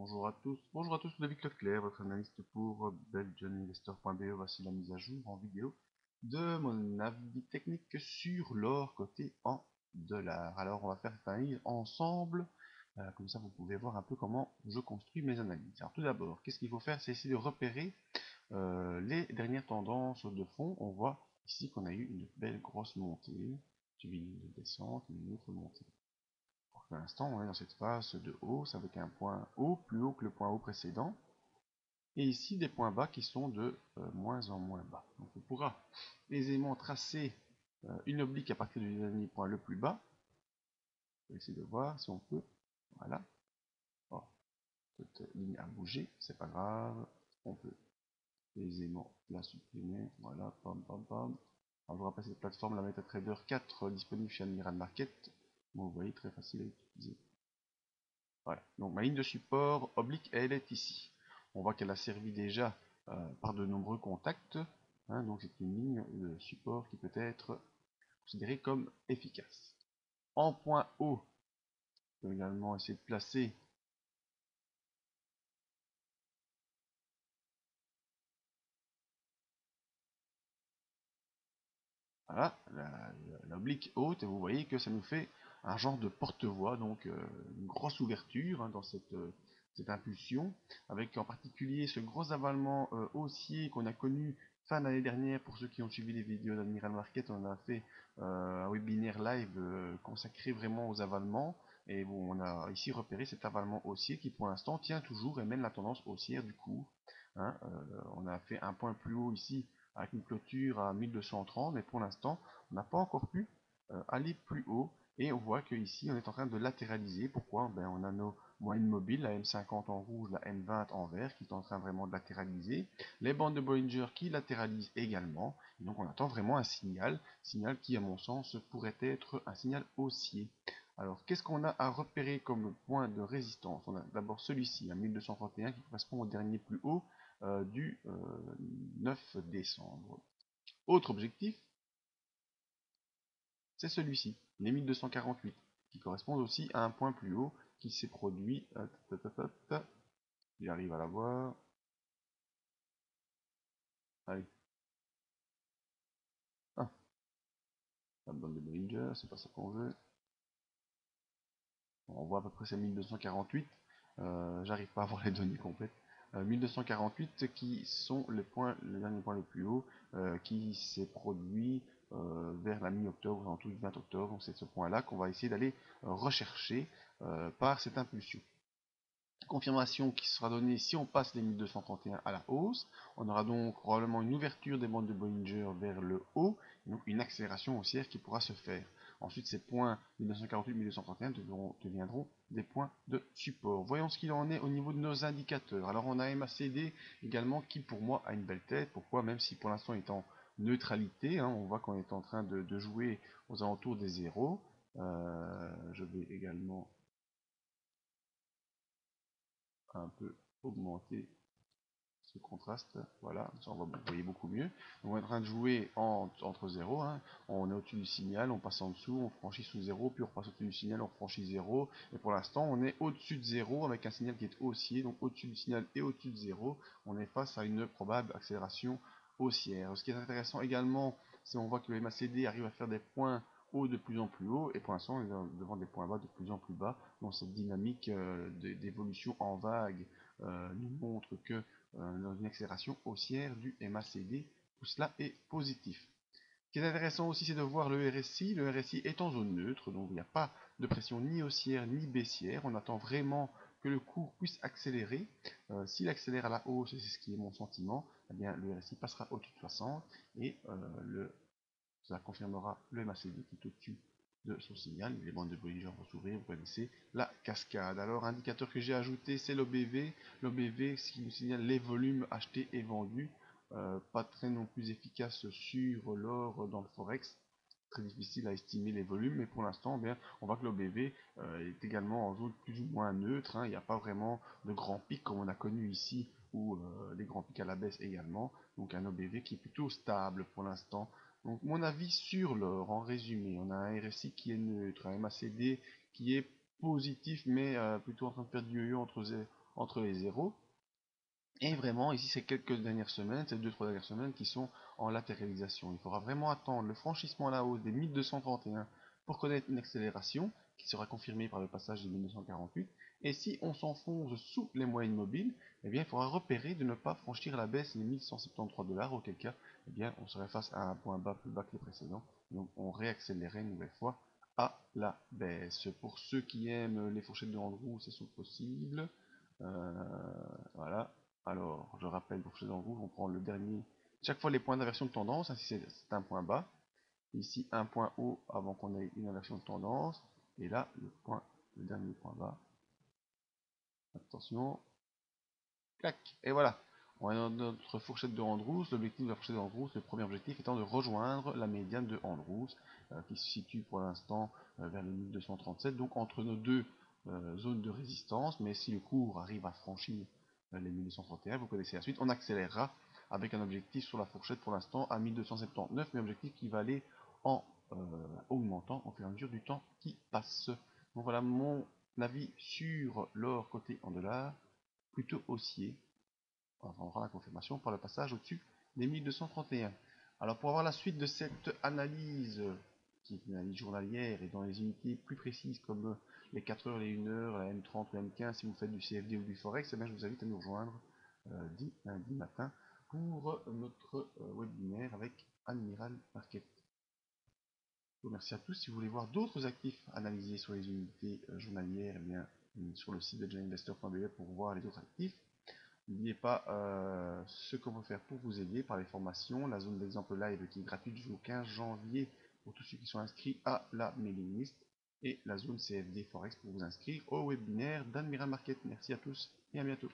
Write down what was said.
Bonjour à tous, David Leclerc, votre analyste pour belgianinvestor.be. Voici la mise à jour en vidéo de mon avis technique sur l'or coté en dollars. Alors on va faire une ensemble, comme ça vous pouvez voir un peu comment je construis mes analyses. Alors tout d'abord, qu'est-ce qu'il faut faire? C'est essayer de repérer les dernières tendances de fond. On voit ici qu'on a eu une belle grosse montée, suivie d'une descente, une autre montée. Pour l'instant, on est dans cette phase de hausse avec un point haut plus haut que le point haut précédent. Et ici, des points bas qui sont de moins en moins bas. Donc on pourra aisément tracer une oblique à partir du dernier point le plus bas. On va essayer de voir si on peut. Voilà. Oh, cette ligne a bougé, c'est pas grave. On peut aisément la supprimer. Voilà, pam pam pam. Alors, je vous rappelle cette plateforme, la MetaTrader 4, disponible chez Admiral Market. Bon, vous voyez, très facile à utiliser. Voilà, donc ma ligne de support oblique, elle est ici. On voit qu'elle a servi déjà par de nombreux contacts, hein, donc c'est une ligne de support qui peut être considérée comme efficace. En point haut, on peut également essayer de placer voilà, l'oblique haute, et vous voyez que ça nous fait un genre de porte-voie, donc une grosse ouverture hein, dans cette impulsion, avec en particulier ce gros avalement haussier qu'on a connu fin d'année dernière. Pour ceux qui ont suivi les vidéos d'Admiral Market, on a fait un webinaire live consacré vraiment aux avalements, et bon, on a ici repéré cet avalement haussier qui pour l'instant tient toujours et mène la tendance haussière du cours. Hein, on a fait un point plus haut ici avec une clôture à 1230, mais pour l'instant on n'a pas encore pu aller plus haut, et on voit que ici on est en train de latéraliser. Pourquoi? On a nos moyennes mobiles, la M50 en rouge, la M20 en vert, qui est en train vraiment de latéraliser, les bandes de Bollinger qui latéralisent également, et donc on attend vraiment un signal qui à mon sens pourrait être un signal haussier. Alors qu'est-ce qu'on a à repérer comme point de résistance? On a d'abord celui-ci à 1231 qui correspond au dernier plus haut du 9 décembre. Autre objectif, c'est celui-ci, les 1248, qui correspondent aussi à un point plus haut qui s'est produit. J'arrive à la voir. Allez. Ah, la bande de Bollinger, c'est pas ça qu'on veut. On voit à peu près ces 1248. J'arrive pas à voir les données complètes. 1248 qui sont le dernier point le plus haut qui s'est produit vers la mi-octobre, en tout du 20 octobre. Donc c'est ce point-là qu'on va essayer d'aller rechercher par cette impulsion. Confirmation qui sera donnée si on passe les 1231 à la hausse. On aura donc probablement une ouverture des bandes de Bollinger vers le haut, donc une accélération haussière qui pourra se faire. Ensuite, ces points 1948-1231 deviendront des points de support. Voyons ce qu'il en est au niveau de nos indicateurs. Alors on a MACD également qui pour moi a une belle tête. Pourquoi? Même si pour l'instant il est en neutralité, hein, on voit qu'on est en train de jouer aux alentours des zéros. Je vais également un peu augmenter ce contraste, voilà, ça on va vous voyez beaucoup mieux. Donc on est en train de jouer entre 0, hein. On est au-dessus du signal, on passe en dessous, on franchit sous 0, puis on repasse au-dessus du signal, on franchit 0, et pour l'instant on est au-dessus de 0 avec un signal qui est haussier, donc au-dessus du signal et au-dessus de 0, on est face à une probable accélération haussière. Ce qui est intéressant également, c'est on voit que le MACD arrive à faire des points hauts de plus en plus haut, et pour l'instant on est devant des points bas de plus en plus bas, dans cette dynamique d'évolution en vague nous montre que dans une accélération haussière du MACD, tout cela est positif. Ce qui est intéressant aussi, c'est de voir le RSI. Le RSI est en zone neutre, donc il n'y a pas de pression ni haussière ni baissière. On attend vraiment que le cours puisse accélérer. S'il accélère à la hausse, et c'est ce qui est mon sentiment, eh bien, le RSI passera au-dessus de 60 et ça confirmera le MACD qui est au-dessus de son signal. Les bandes de Bollinger vont s'ouvrir, vous connaissez la cascade. Alors, indicateur que j'ai ajouté, c'est l'OBV. L'OBV, ce qui nous signale les volumes achetés et vendus. Pas très non plus efficace sur l'or dans le Forex. Très difficile à estimer les volumes, mais pour l'instant, bien, on voit que l'OBV est également en zone plus ou moins neutre. Hein. Il n'y a pas vraiment de grands pics comme on a connu ici, ou des grands pics à la baisse également. Donc un OBV qui est plutôt stable pour l'instant. Donc mon avis sur l'or, en résumé, on a un RSI qui est neutre, un MACD qui est positif, mais plutôt en train de faire du yo-yo entre les zéros. Et vraiment, ici, c'est quelques dernières semaines, ces 2-3 dernières semaines qui sont en latéralisation. Il faudra vraiment attendre le franchissement à la hausse des 1231 pour connaître une accélération qui sera confirmée par le passage des 1248. Et si on s'enfonce sous les moyennes mobiles, eh bien, il faudra repérer de ne pas franchir la baisse des 1173 $, auquel cas, eh bien, on serait face à un point bas plus bas que les précédents. Donc, on réaccélérait une nouvelle fois à la baisse. Pour ceux qui aiment les fourchettes de Andrew, c'est possible. Voilà. Alors, je rappelle, pour fourchette en rouge, on prend le dernier. Chaque fois les points d'inversion de tendance, hein, si c'est un point bas. Ici, un point haut avant qu'on ait une inversion de tendance. Et là, le dernier point bas. Attention. Clac. Et voilà. On est dans notre fourchette de Andrews. L'objectif de la fourchette de Andrews, le premier objectif étant de rejoindre la médiane de Andrews, qui se situe pour l'instant vers les 1237, donc entre nos deux zones de résistance. Mais si le cours arrive à franchir les 1231, vous connaissez la suite, on accélérera avec un objectif sur la fourchette pour l'instant à 1279, mais objectif qui va aller en augmentant au fur et à mesure du temps qui passe. Donc voilà mon avis sur l'or coté en dollars, plutôt haussier. On aura la confirmation par le passage au-dessus des 1231. Alors pour avoir la suite de cette analyse, qui est une analyse journalière et dans les unités plus précises comme les 4 heures, les 1 heure, la M30, la M15, si vous faites du CFD ou du Forex, eh bien, je vous invite à nous rejoindre lundi matin pour notre webinaire avec Admiral Market. Je vous remercie à tous. Si vous voulez voir d'autres actifs analysés sur les unités journalières, eh bien, sur le site de joininvestor.be pour voir les autres actifs. N'oubliez pas ce qu'on peut faire pour vous aider par les formations, la zone d'exemple live qui est gratuite jusqu'au 15 janvier pour tous ceux qui sont inscrits à la mailing list, et la zone CFD Forex pour vous inscrire au webinaire d'Admiral Market. Merci à tous et à bientôt.